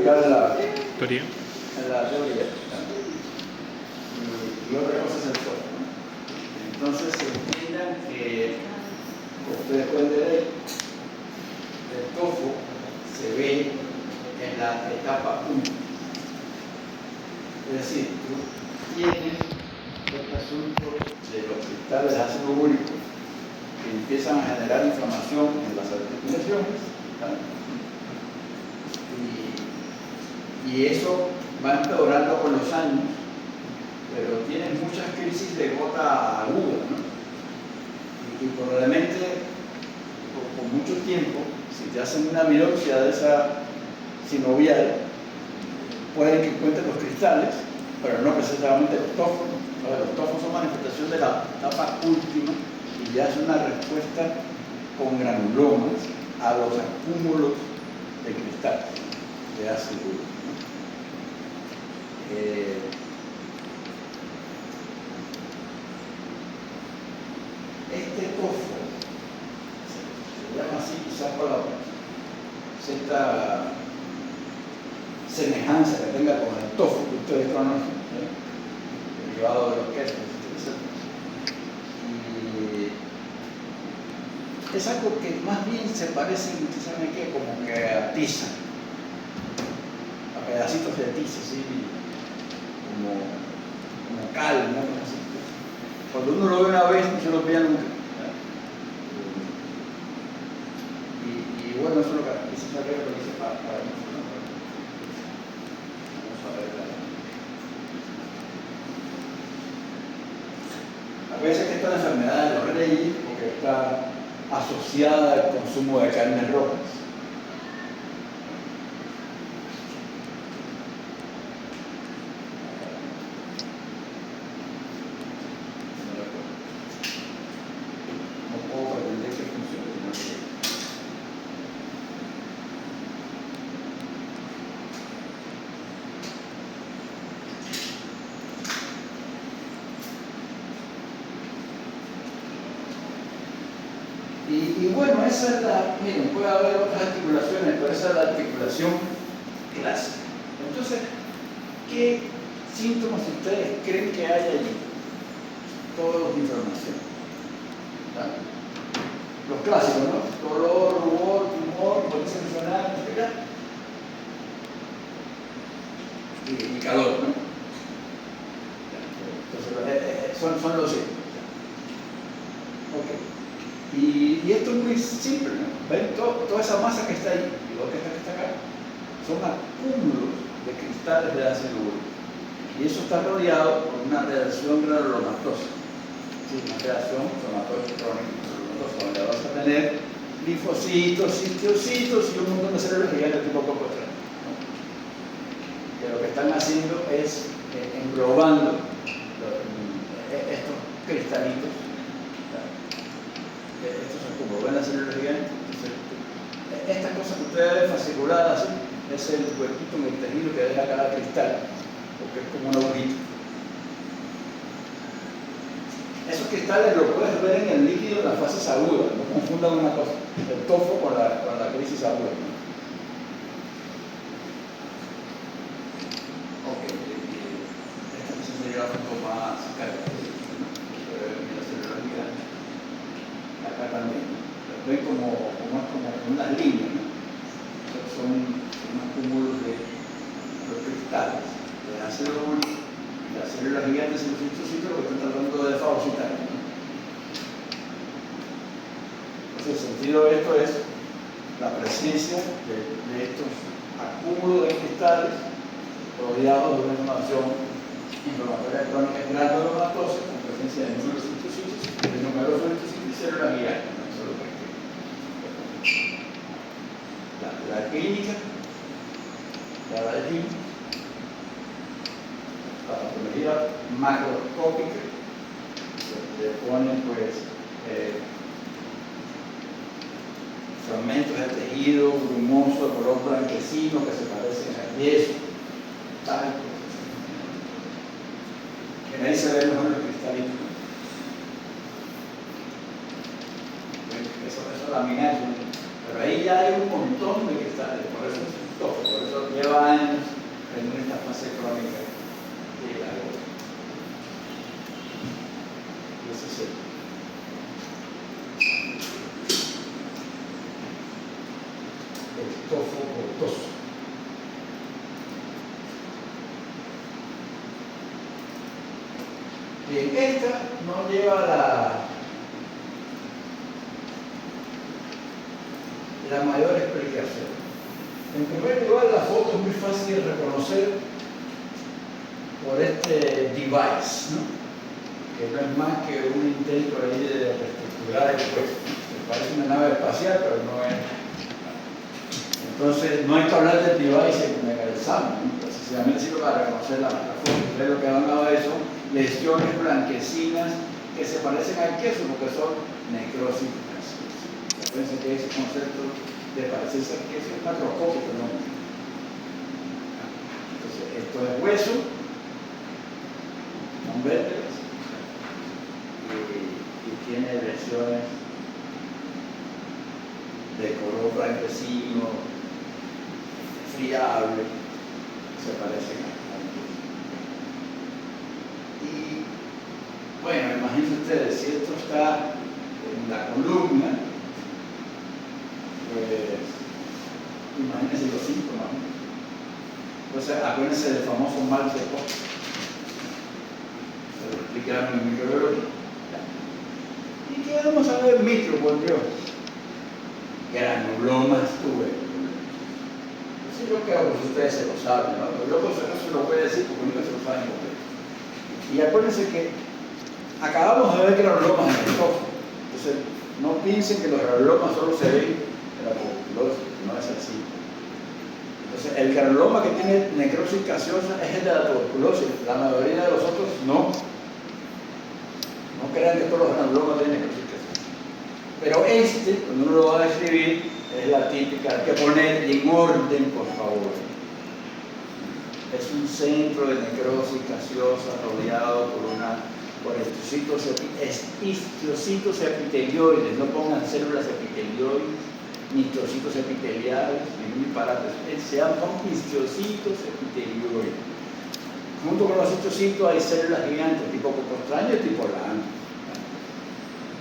ubicar en la Teoría. teoría. Y otra cosa es el tofu, ¿no? Entonces entiendan que, como ustedes pueden ver ahí, el tofu se ve en la etapa 1. Es decir, tú tienes este asunto de los cristales de ácido úrico que empiezan a generar inflamación en las articulaciones, ¿vale? Y eso va empeorando con los años, pero tienes muchas crisis de gota aguda, ¿no? Y probablemente por mucho tiempo, si te hacen una biopsia de esa sinovial, pueden que encuentren los cristales, pero no precisamente los tofos. Los tofos son manifestación de la etapa última y ya es una respuesta con granulomas a los acúmulos de cristales de ácido úrico. Este tofo se llama así quizás por la cierta semejanza que tenga con el tofu que ustedes conocen, derivado de los quesos, etc. Y es algo que más bien se parece, ¿saben qué? Como que a tiza, a pedacitos de tiza, ¿sí? como cal, ¿no? Así. Cuando uno lo ve una vez, no se lo olvida nunca. Y bueno, eso es lo que quise saber lo que dice para nosotros. Vamos a ver. A veces que esta enfermedad de los reyes, porque está asociada al consumo de carnes rojas. Y bueno, esa es la, miren, puede haber otras articulaciones, pero esa es la articulación clásica. Entonces, ¿qué síntomas ustedes creen que hay allí? Todos de inflamación. ¿Vale? Los clásicos, ¿no? Dolor, rubor, tumor, potencia funcional, etc. Y calor, ¿no? Entonces, son los síntomas. Ok. Y esto es muy simple, ¿no? Ven toda esa masa que está ahí y lo que está acá son acúmulos de cristales de ácido úrico. Y eso está rodeado por una reacción granulomatosa. Sí, una reacción inflamatoria crónica, donde vas a tener linfocitos, cistiocitos y un montón de células gigantes tipo coco 3, ¿no? Que lo que están haciendo es englobando estos cristalitos. Estos son como ven las células gigantes. Estas cosas que ustedes ven fasciculadas así, es el huequito en el tejido que deja cada cristal, porque es como una agujita. Esos cristales lo puedes ver en el líquido en las fases agudas, no confundan una cosa, el tofu con la crisis aguda, ¿no? Ok, esta sería un poco más característica, ¿no? Las células gigantes. Acá también, ven como unas líneas, ¿no? Son acúmulos de los cristales de ácido úrico y las células gigantes y los cistocitos lo que están tratando de fagocitar, ¿no? Entonces el sentido de esto es la presencia de estos acúmulos de cristales rodeados de una inflamación inflamatoria crónica granulomatosa con presencia de numerosos cistocitos, de numerosos cistocitos y células gigantes. La clínica, la allí, la patología macroscópica, se ponen pues fragmentos de tejido grumoso de color blanquecino que se parecen al yeso, tal, que ahí se ven mejor los cristalitos. Eso laminario, pero ahí ya hay un montón de cristales, por eso es un tofu, por eso lleva años cofocotoso. Bien, esta no lleva la mayor explicación. En primer lugar, la foto es muy fácil de reconocer por este device, ¿no? Que no es más que un intento ahí de reestructurar el puesto. Parece una nave espacial, pero no es. Entonces, no hay que hablar del device en el examen, ¿no? Precisamente sirve para reconocer la foto. Ustedes lo que han dado de eso, lesiones blanquecinas que se parecen al queso porque son necrosis. Acuérdense que ese concepto de parecerse al queso es macroscópico, ¿no? Entonces, esto es hueso, son vértebras y tiene lesiones de color blanquecino, friable, se parecen al queso. Y bueno, imagínense ustedes, si esto está en la columna, pues imagínense los síntomas, ¿no? Entonces, acuérdense del famoso mal de Koch. Se lo explicaron en microbiología. ¿Y qué vamos a ver en micro, por Dios? Granulomas tuberculosos. Eso yo creo que ustedes se lo saben, ¿no? Pero yo por eso no se lo voy a decir porque nunca se lo saben completo. Y acuérdense que acabamos de ver granulomas en el estómago. Entonces, no piensen que los granulomas solo se ven en la tuberculosis, no es así. Entonces, el granuloma que tiene necrosis gaseosa es el de la tuberculosis. La mayoría de los otros no. No crean que todos los granulomas tienen necrosis gaseosa. Pero este, cuando uno lo va a describir, es la típica. Hay que poner en orden, por favor. Es un centro de necrosis gaseosa rodeado por histocitos epitelioides. No pongan células epitelioides, ni histocitos epiteliales, ni parásitos. Son histocitos epitelioides. Junto con los histocitos hay células gigantes tipo cocostraño y tipo lano.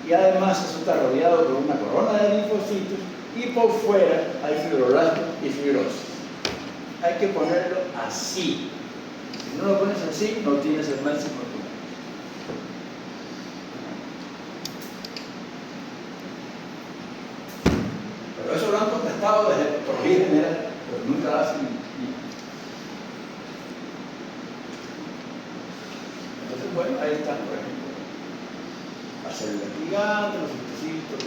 Y además eso está rodeado por una corona de linfocitos y por fuera hay fibroblastos y fibrosis. Hay que ponerlo así. Si no lo pones así, no tienes el máximo tumo. Pero eso lo han contestado desde patología general, pero nunca hacen. Entonces, bueno, ahí están, por ejemplo, las células gigantes, los histocitos,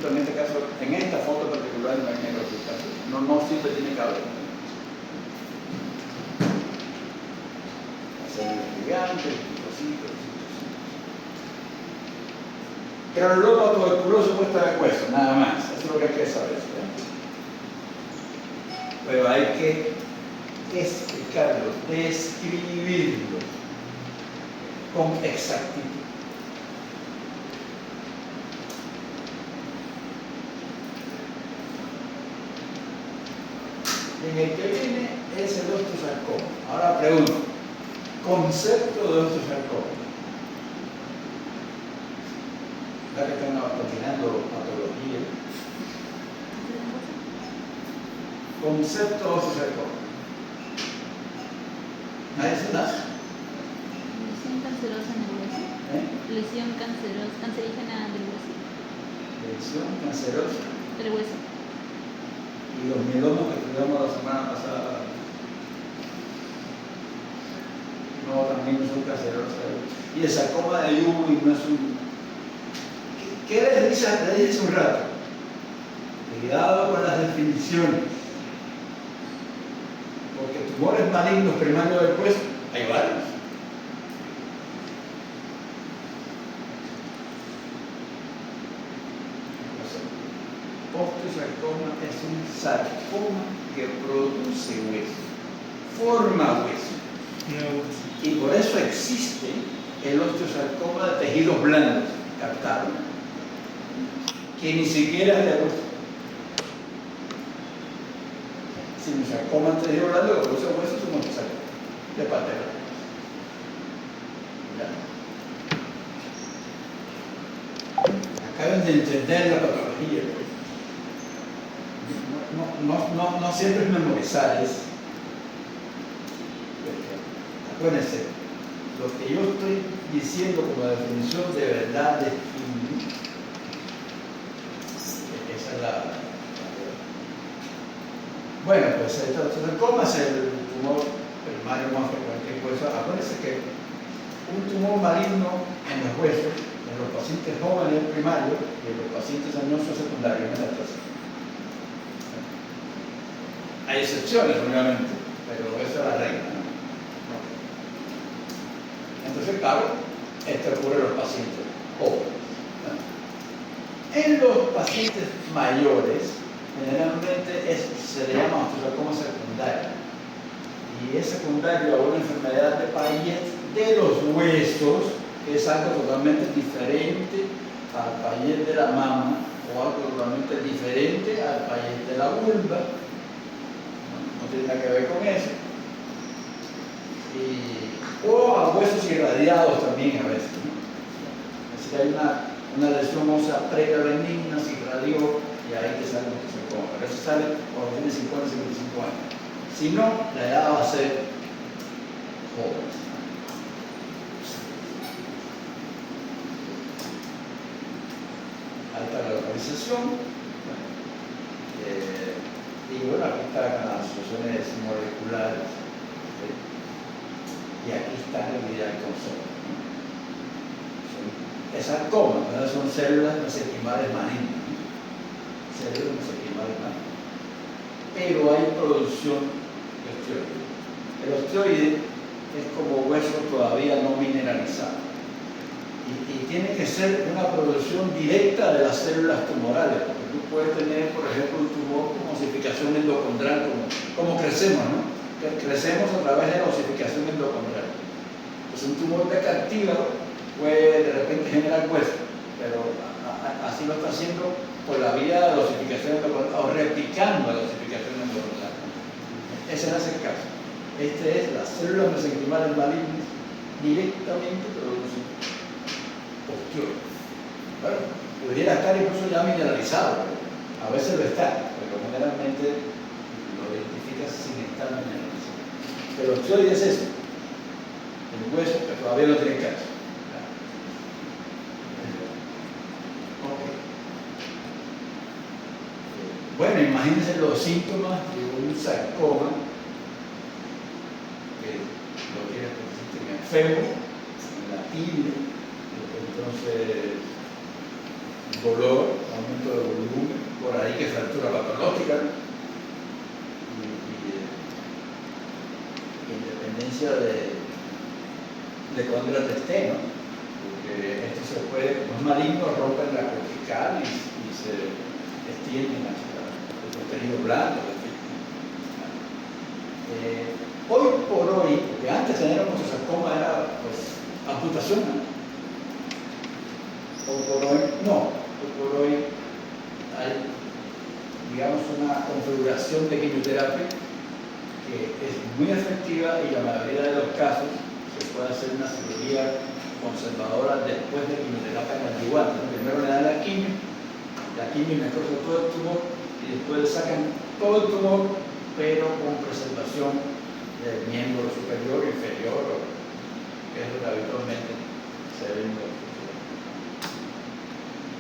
en este caso, en esta foto particular no hay necrosis gaseosa. No siempre tiene que haber. Células gigantes, histocitos. Granuloma tuberculoso puesta de hueso, nada más. Eso es lo que hay que saber. Pero hay que explicarlo, describirlo con exactitud. En el que viene es el osteosarcoma. Ahora pregunto, concepto de osteosarcoma. Ya que están patrocinando patología. Concepto de osteosarcoma. ¿Nadie se da? Lesión cancerosa en el hueso. Lesión cancerígena del hueso. Lesión cancerosa Del hueso. y los mielomas que estudiamos la semana pasada. No, también no son cancerosas. Y el sarcoma de Ewing no es un. ¿Qué les dije hace un rato? Cuidado con las definiciones. Porque tumores malignos primarios del hueso, hay varios. Osteosarcoma es un sarcoma que produce hueso, forma hueso. Y por eso existe el osteosarcoma de tejidos blandos, captaron, que ni siquiera es de hueso. Si un sarcoma de tejido blando que produce hueso es un osteosarcoma de patela. Acaban de entender la patología. no siempre es memorizar, acuérdense, lo que yo estoy diciendo como definición de verdad de Kim, esa es la. Bueno, pues el sarcoma es el tumor primario más frecuente en huesos. Acuérdense que un tumor maligno en los huesos, en los pacientes jóvenes primarios y en los pacientes añosos secundarios, hay excepciones, obviamente, pero esa es la regla, ¿no? Entonces, claro, esto ocurre en los pacientes jóvenes, ¿no? En los pacientes mayores, generalmente se le llama osteosarcoma secundario. Y es secundario a una enfermedad de Payet de los huesos, que es algo totalmente diferente al Payet de la mama o algo totalmente diferente al Payet de la vulva. No tiene nada que ver con eso. O a huesos irradiados también a veces, ¿no? Es decir, hay una lesión ósea previa benigna, se irradió y ahí te sale un osteosarcoma. Pero eso sale cuando tienes 50, 55 años. Si no, la edad va a ser joven. Alta localización. Y bueno, aquí están las soluciones moleculares. ¿Sí? Y aquí está la unidad de concepto. Es sarcoma, ¿verdad? Son células mesenquimales malignas. Células mesenquimales malignas. Pero hay producción de osteoide. El osteoide es como hueso todavía no mineralizado. Y tiene que ser una producción directa de las células tumorales, porque tú puedes tener, por ejemplo, un tumor con osificación endocondral, como crecemos, ¿no? Crecemos a través de la osificación endocondral. Entonces, un tumor de cartílago puede de repente generar hueso, pero así lo está haciendo por la vía de la osificación endocondral, o replicando la osificación endocondral. Ese no es el caso. Este es las células mesenquimales malignas directamente producen osteoide. Bueno, pudiera estar incluso ya mineralizado, a veces lo está, pero generalmente lo identificas sin estar mineralizado. Pero el osteoide es eso, el hueso que todavía no tiene caso. Bueno, imagínense los síntomas de un sarcoma que lo tiene en el fémur, en la tibia, entonces dolor, aumento de volumen, por ahí que fractura patológica y independencia de cuadrante externo, porque esto se puede, como es maligno, rompen la cortical y se extienden hacia contenido blando, hoy por hoy, porque antes tener un osteosarcoma era pues amputación, hoy por hoy hay, digamos, una configuración de quimioterapia que es muy efectiva y la mayoría de los casos se puede hacer una cirugía conservadora después de quimioterapia coadjuvante. Primero le dan la quimio necrosa todo el tumor y después le sacan todo el tumor, pero con preservación del miembro superior, inferior, que es lo que habitualmente se ve en los tumores.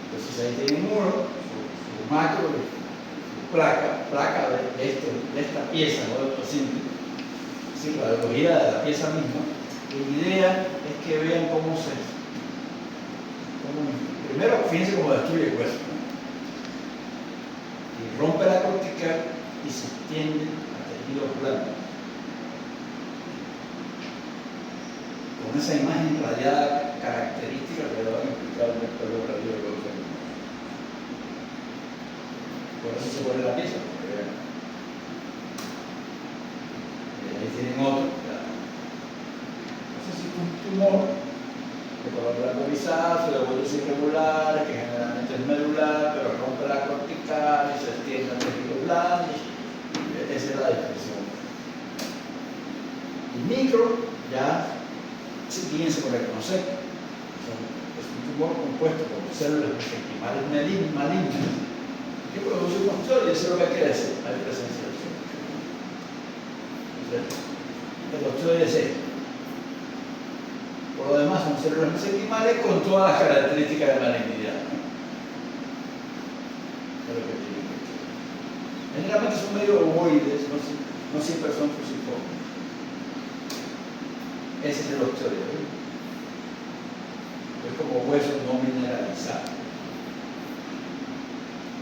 Entonces ahí tienen uno, su macro, su placa de esta pieza, ¿no? Del paciente, es decir, la radiología de la pieza misma. Y la idea es que vean cómo primero fíjense cómo destruye el hueso, ¿no? Y rompe la cortical y se extiende a tejidos blandos. Con esa imagen radiada característica que le van a explicar en el pelo radiólogo. Por eso se pone la pieza, porque vean. Ahí tienen otro. Entonces, si un tumor de color blanco grisáceo, de vueltas irregulares, que generalmente es medular, pero rompe la cortical y se extiende a tejidos blandos, esa es la descripción. Y micro, ya fíjense por el concepto. Es un tumor compuesto por células mesenquimales malignas que produce un osteoide, eso es lo que quiere decir, hay presencia del osteoide. El osteoide es esto. Por lo demás son células mesenquimales con todas las características de malignidad, ¿no? Es lo que tienen que ser. Generalmente son medio ovoides, no siempre son fusiformes. Ese es el osteoide, ¿no? Es como hueso no mineralizado.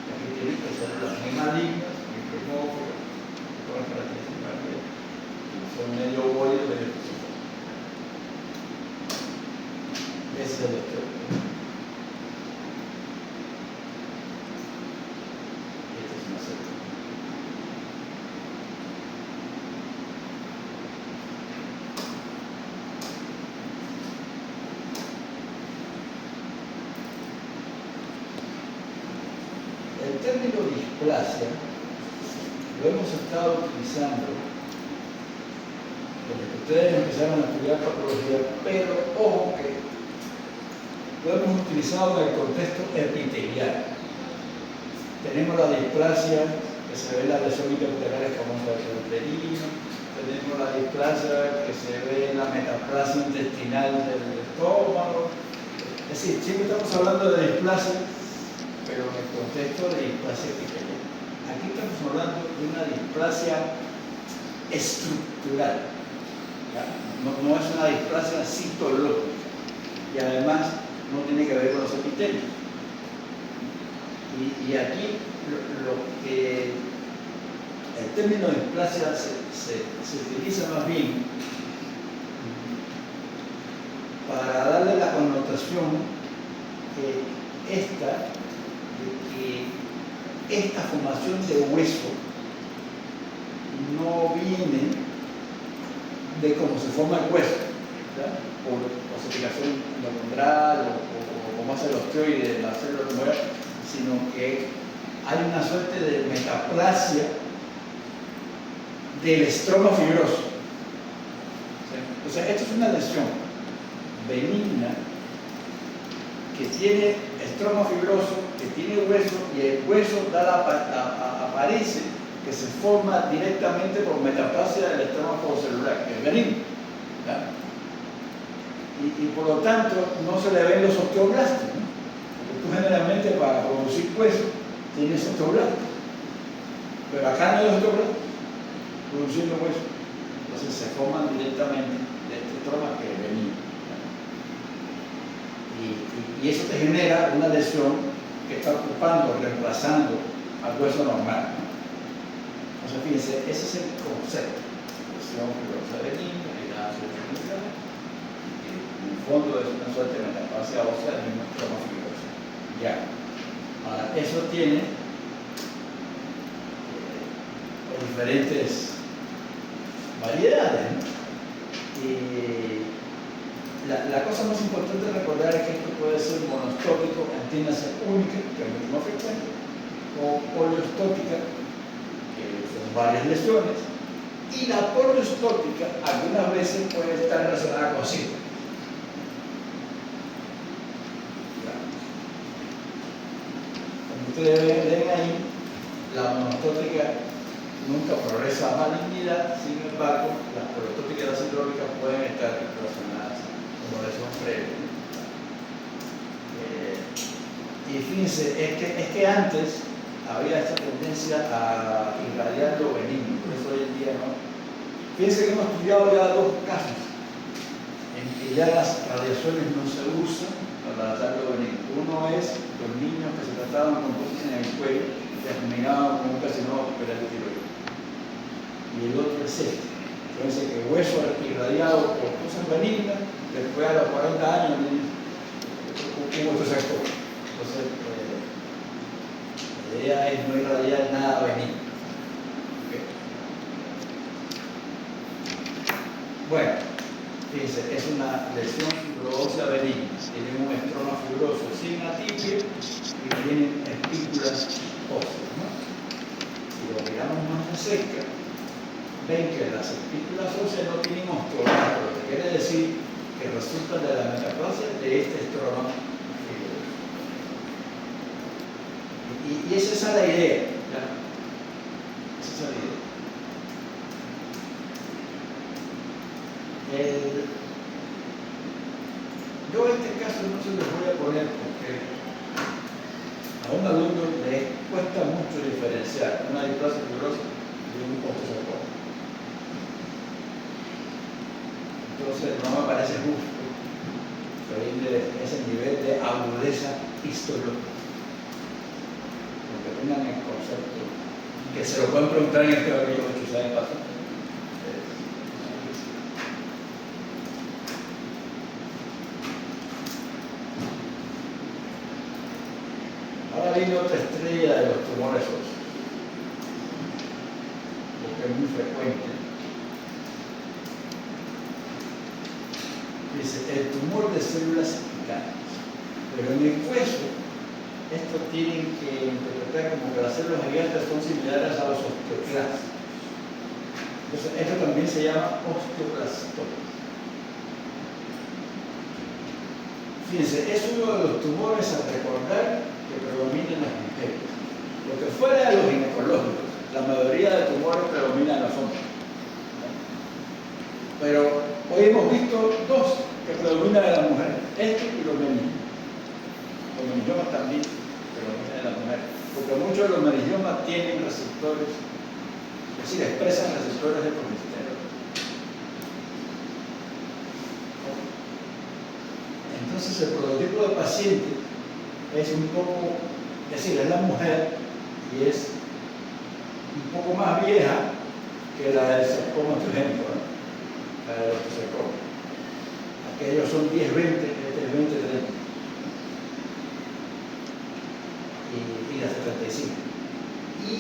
Aquí tienen que ser las muy malignas, muy primófilas, todas las características que son medio ovoides, medio fusiformes. Ese es el osteoide. Esta es una célula. El término displasia lo hemos estado utilizando desde que ustedes empezaron a estudiar patología, pero ojo que lo hemos utilizado en el contexto epitelial. Tenemos la displasia que se ve en las lesiones interpiteliares como el uterino, tenemos la displasia que se ve en la metaplasia intestinal del estómago. Es decir, siempre estamos hablando de displasia, pero en el contexto de displasia epitelial. Aquí estamos hablando de una displasia estructural, no es una displasia citológica, y además no tiene que ver con los epitelios. Y aquí lo que el término displasia se utiliza más bien para darle la connotación de que esta formación de hueso no viene de cómo se forma el hueso, ¿verdad? Por osificación endocondral o como hace el osteoide de la célula tumoral, sino que hay una suerte de metaplasia del estroma fibroso. Entonces, esto es una lesión benigna que tiene estroma fibroso, que tiene hueso, y el hueso aparece que se forma directamente por metaplasia del estroma celular, que es benigno, ¿verdad? Y por lo tanto no se le ven los osteoblastos, ¿no? Porque tú generalmente para producir hueso tienes osteoblastos, pero acá no hay osteoblastos produciendo hueso, entonces se forman directamente de este estroma que es benigno, y eso te genera una lesión que está ocupando, reemplazando al hueso normal, ¿no? Entonces fíjense, ese es el concepto: lesión fibrosa benigna, en el fondo es una suerte de metaplasia ósea del mismo estroma fibroso. Ya. Ahora, eso tiene diferentes variedades, ¿no? La cosa más importante de recordar es que esto puede ser monostópico, entiéndase única, que es mucho más frecuente, o poliostótica, que son varias lesiones, y la poliostótica algunas veces puede estar relacionada con síndrome. Como ustedes ven ahí, la monostótica nunca progresa a malignidad, sin embargo, las poliostóticas y las sindrómicas pueden estar relacionadas como lesión previa. Y fíjense, es que antes había esta tendencia a irradiar lo benigno, por eso hoy en día no. Fíjense que hemos estudiado ya dos casos en que ya las radiaciones no se usan para tratar lo benigno. Uno es los niños que se trataban con cosas en el cuello y terminaban con un carcinoma pupilar tiroideo. Y el otro es este. Fíjense que hueso irradiado por cosas benignas, después a los 40 años hubo otro sector. Entonces, la idea es no irradiar nada benigno. ¿Okay? Bueno, fíjense, es una lesión fibrosa benigna. Tiene un estroma fibroso sin atipia y tienen espículas óseas, ¿no? Si lo miramos más de cerca, ven que las espículas óseas no tienen osteoblastos, lo que quiere decir que resultan de la metaplasia de este estroma fibroso. Y esa es la idea. ¿Ya? Esa es la idea. Yo en este caso no se los voy a poner porque a un alumno le cuesta mucho diferenciar una displasia fibrosa de un osteosarcoma. Entonces no me parece justo pedirle ese nivel de agudeza histológica. Porque tengan el concepto, que se lo pueden preguntar en este barrio 8, ¿saben paso? Ahora viene otra estrella de los tumores óseos, porque es muy frecuente. Dice, el tumor de células picantes. Pero en el hueso, esto tienen que interpretar como que las células gigantes son similares a los osteoclastos. Entonces, esto también se llama osteoblastoma. Fíjense, es uno de los tumores a recordar que predominan las mujeres. Porque fuera de los ginecológicos, la mayoría de tumores predominan en los hombres. Pero hoy hemos visto dos que predominan en las mujeres, este y los meningiomas. Los meningiomas también predominan en las mujeres, porque muchos de los meningiomas tienen receptores, es decir, expresan receptores de progesterona. Entonces el prototipo de paciente es un poco, es decir, es la mujer y es un poco más vieja que la del sarcoma, por ejemplo, ¿no? La del osteosarcoma. Aquellos son 10-20, este es 20-30. Y la 75. Y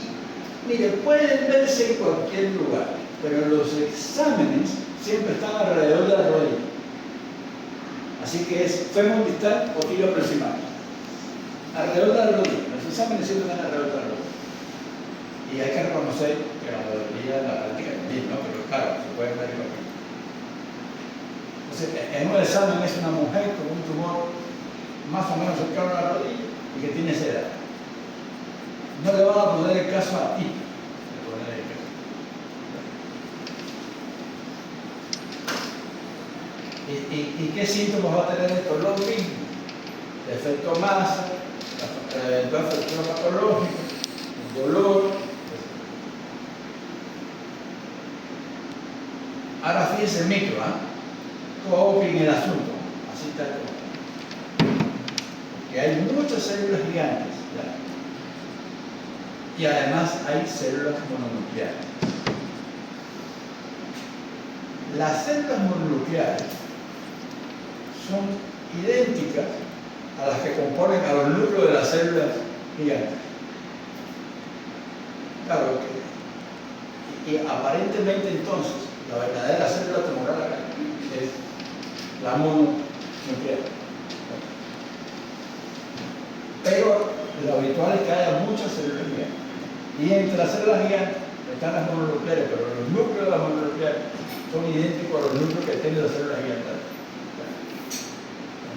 mire, pueden verse en cualquier lugar, pero los exámenes siempre están alrededor de la rodilla. Así que es fémur distal o tibia proximal. Alrededor de la rodilla. Los exámenes siempre están alrededor de la rodilla. Y hay que reconocer que la mayoría de la práctica también, ¿no? Pero claro, se puede ver aquí. Entonces, en un examen es una mujer con un tumor más o menos cercano a la rodilla y que tiene esa edad. No le van a poner el caso a ti. ¿Y qué síntomas va a tener esto? Lo mismo. Efecto masa, eventual fractura patológica, dolor. Ahora fíjense el micro, copien el asunto. Así está todo. Que hay muchas células gigantes, ¿ya? Y además hay células mononucleares. Las células mononucleares son idénticas a las que componen a los núcleos de las células gigantes. Claro que, y aparentemente entonces la verdadera célula tumoral es la mononuclear. Pero lo habitual es que haya muchas células gigantes. Y entre las células gigantes están las mononucleares, pero los núcleos de las mononucleares son idénticos a los núcleos que tienen las células gigantes.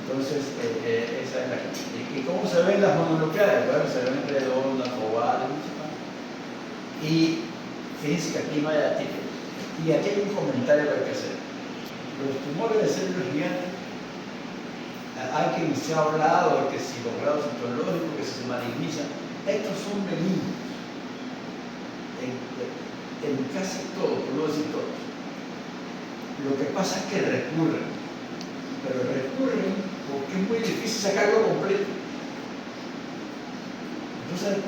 Entonces, esa es la cosa. ¿Y cómo se ven las mononucleares? Bueno, se ven redondas, ovales. Y fíjense que aquí no hay atípico. Y aquí hay un comentario que hay que hacer. Los tumores de células gigantes, hay quien se ha hablado de que si los grados citológicos, que si se malignizan, estos son benignos. En casi todos, por no decir todos. Lo que pasa es que recurren. Pero recurren porque es muy difícil sacarlo completo. Entonces,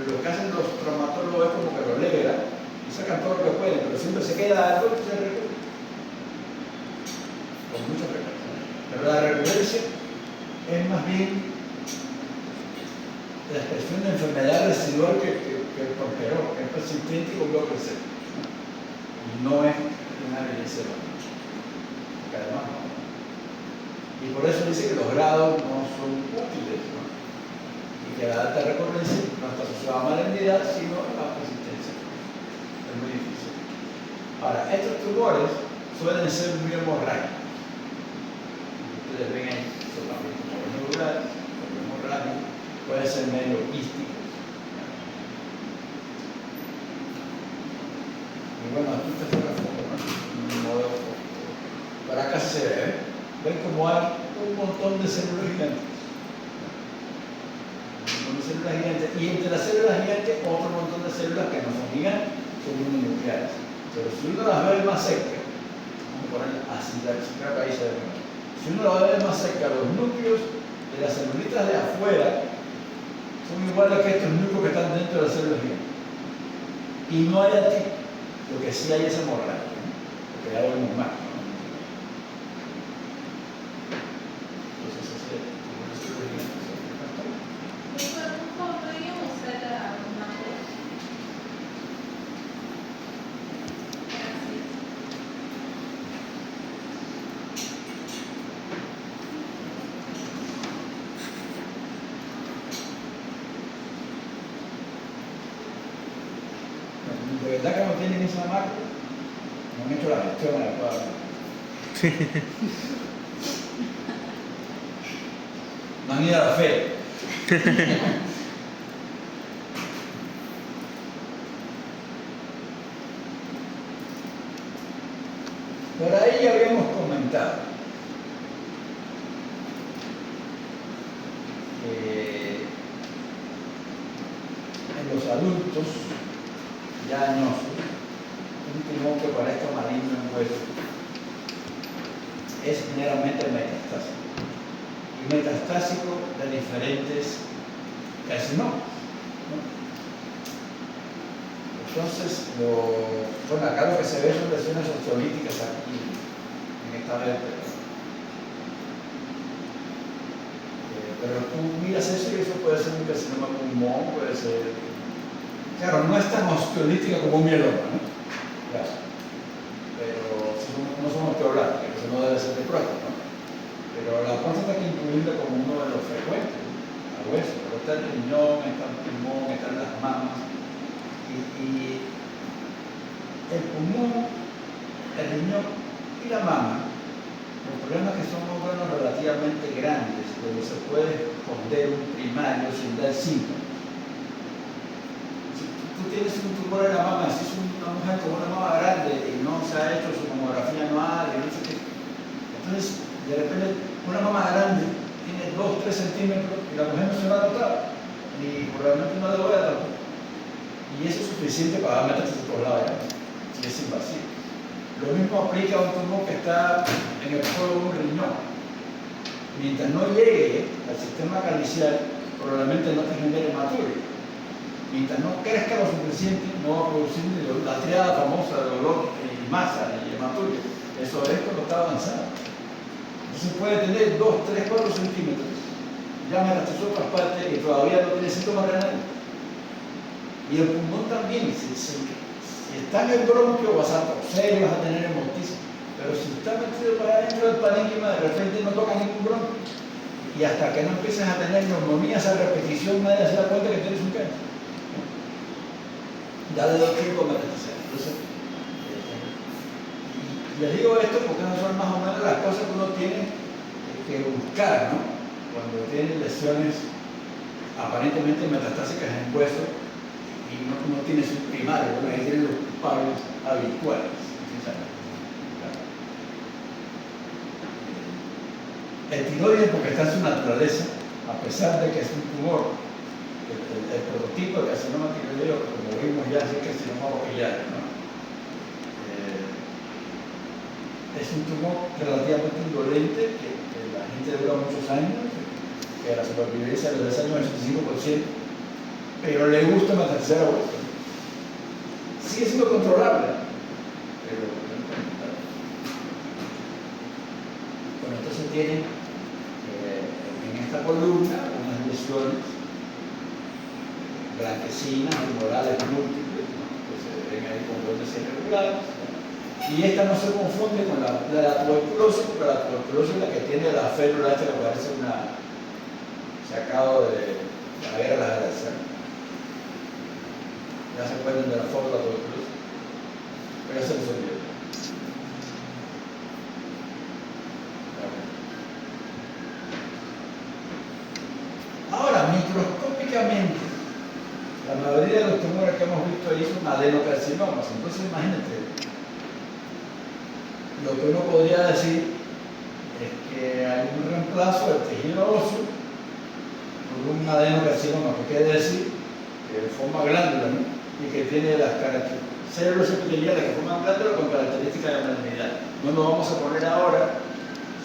lo que hacen los traumatólogos es como que lo liberan y sacan todo lo que pueden, pero siempre se queda algo y se recurre. Con mucha frecuencia. Pero la recurrencia es más bien la expresión de enfermedad residual que prosperó, que es persistente y volvió a crecer. Y no es una evidencia lógica. Porque además no. Y por eso dice que los grados no son útiles, ¿no? Y que la alta recurrencia no está asociada a malignidad, sino a persistencia. Es muy difícil. Ahora, estos tumores suelen ser muy hemorrágicos. Ustedes ven ahí, son también tumores neurales, son hemorrágicos. puede ser medio quístico. Y bueno, aquí está la foto, ¿no? Un modelo foto. Pero acá se ve, ¿eh? Ven como hay un montón de células gigantes. Un montón de células gigantes. Y entre las células gigantes, otro montón de células que no son gigantes, son uninucleares. Pero si uno las ve más cerca, vamos a poner así, creo que ahí se ve. Si uno las ve más cerca, los núcleos de las celulitas de afuera son iguales que estos núcleos que están dentro de las células gigantes. Y no hay aquí, lo que sí hay es hemorragia, ¿no? Porque ya lo vemos más, ¿no? Entonces, ese es una célula gigante. ¿Cómo podríamos usar la macro? Gracias. De verdad que no tienen esa macro, no han hecho la gestión adecuada. No han ido a la fe. Por ahí ya habíamos comentado que en los adultos ya añosos, un tumor que parezca maligno en hueso es meramente metastásico. Y metastásico de diferentes carcinomas, ¿no? Entonces, bueno, acá lo que se ve son lesiones osteolíticas aquí, en esta vértebra. Pero tú miras eso y eso puede ser un carcinoma pulmón, puede ser... Claro, no es tan osteolítica como un mieloma, ¿no? Claro. Pero no son osteoblásticas, eso no debe ser de próstata, ¿no? Pero la próstata hay que incluirla como uno de los frecuentes, a hueso. Pero está el riñón, está el pulmón, están las mamas. Y el pulmón, el riñón y la mama, los problemas que son órganos relativamente grandes, donde se puede esconder un primario sin dar síntomas. Si tú tienes un tumor en la mama, si es una mujer con una mama grande y no se ha hecho su mamografía anual y no sé qué, entonces de repente una mama grande tiene 2-3 centímetros y la mujer no se va a notar, y probablemente no le voy a dar. Y eso es suficiente para dar metástasis por la vena, si es invasivo. Lo mismo aplica a un tumor que está en el suelo de un riñón. Mientras no llegue al sistema calicial, probablemente no te genere hematuria. Mientras no crezca lo suficiente, no va a producir la triada famosa de dolor y masa y hematuria. Eso es cuando está avanzado. Entonces puede tener 2, 3, 4 centímetros, ya metastizó otras partes y todavía no tiene síntomas renales. Y el pulmón también, si está en el bronquio vas a toser y vas a tener hemoptisis. Pero si está metido para adentro del parénquima, de repente no toca ningún bronquio. Y hasta que no empieces a tener neumonías a repetición, nadie se da cuenta que tienes un cáncer. Ya le doy tiempo a metatizar. Entonces, les digo esto porque esas son más o menos las cosas que uno tiene que buscar, ¿no? Cuando tiene lesiones aparentemente metastásicas en hueso y no tiene su primario, ¿no? Ahí tiene los culpables habituales. El tiroides, porque está en su naturaleza, a pesar de que es un tumor, el prototipo de carcinoma tiroideo, como vimos ya, es el carcinoma ocular, ¿no? Es un tumor relativamente indolente, que la gente dura muchos años, que la supervivencia de los 10 años es el 5%, pero le gusta metastasizar a hueso. Sigue siendo controlable, pero bueno, entonces tiene en esta columna unas lesiones blanquecinas, tumorales múltiples, ¿no? Que se ven ahí con bordes irregulares. Y esta no se confunde con la tuberculosis, porque la tuberculosis es la que tiene la férula esta que parece una sacado de la guerra de las galaxias. Ya se acuerdan de la foto de la tuberculosis, pero ya se les olvidó. Ahora, microscopio. históricamente, la mayoría de los tumores que hemos visto ahí son adenocarcinomas. Entonces, imagínate, lo que uno podría decir es que hay un reemplazo del tejido óseo por un adenocarcinoma, que quiere decir que forma glándulas, ¿no? Y que tiene las células epiteliales que forman glándulas con características de malignidad. No nos vamos a poner ahora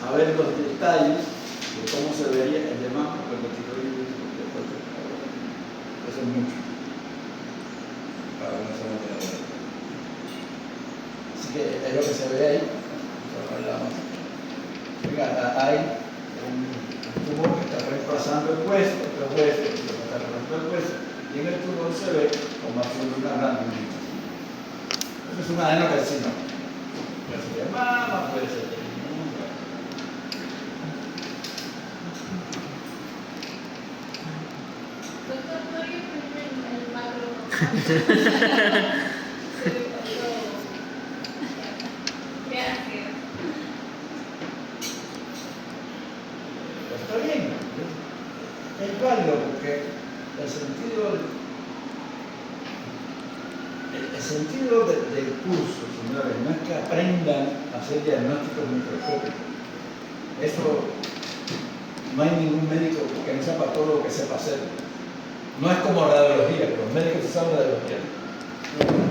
a ver los detalles de cómo se vería el de mama con el tiroides después de eso es mucho para una zona de la hora. Así que es lo que se ve ahí. Hay un tumor que está reemplazando el hueso, otro hueso, que está reemplazando el hueso, y en el tumor se ve como haciendo una glandulita. Eso es un adenocarcinoma. Puede ser de mama, puede ser de ningún. Doctor, ¿podría ponerme el macro? Gracias. Está bien, es válido porque el sentido del curso, señores, no es que aprendan a hacer diagnósticos microscópicos. Eso no hay ningún médico que no sepa todo lo que sepa hacer. No es como radiología, que los médicos saben radiología.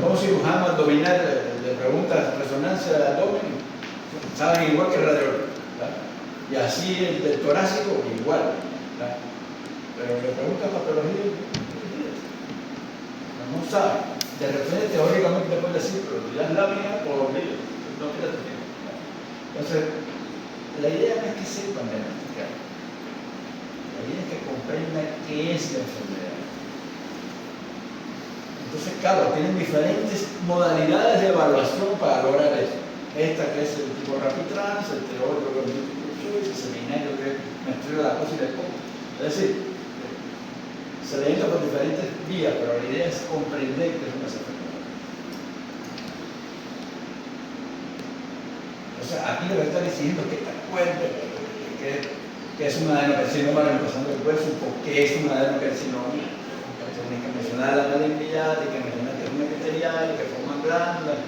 Como cirujano abdominal le preguntas resonancia del abdomen, saben igual que el radiólogo. Y así el del torácico igual. Pero le preguntas patología, no sabe. De repente teóricamente te puede decir, pero dirás lámina o vídeo. No, fíjate. Entonces, la idea no es que sepan diagnosticar. La idea es que comprendan qué es la enfermedad. Entonces, claro, tienen diferentes modalidades de evaluación para lograr eso. Esta que es el tipo Rapitrans, el teórico que es el tipo Choice, el seminario que es maestría de la cosa y de cómo. Es decir, se le entra por diferentes vías, pero la idea es comprender qué es una enfermedad. O sea, aquí lo que está diciendo es que te acuerdes que es una adenocarcinoma reemplazando el hueso, porque es una adenocarcinoma. Tienes que mencionar la malignidad, tienes que mencionar que es una epitelial, que forman glándulas.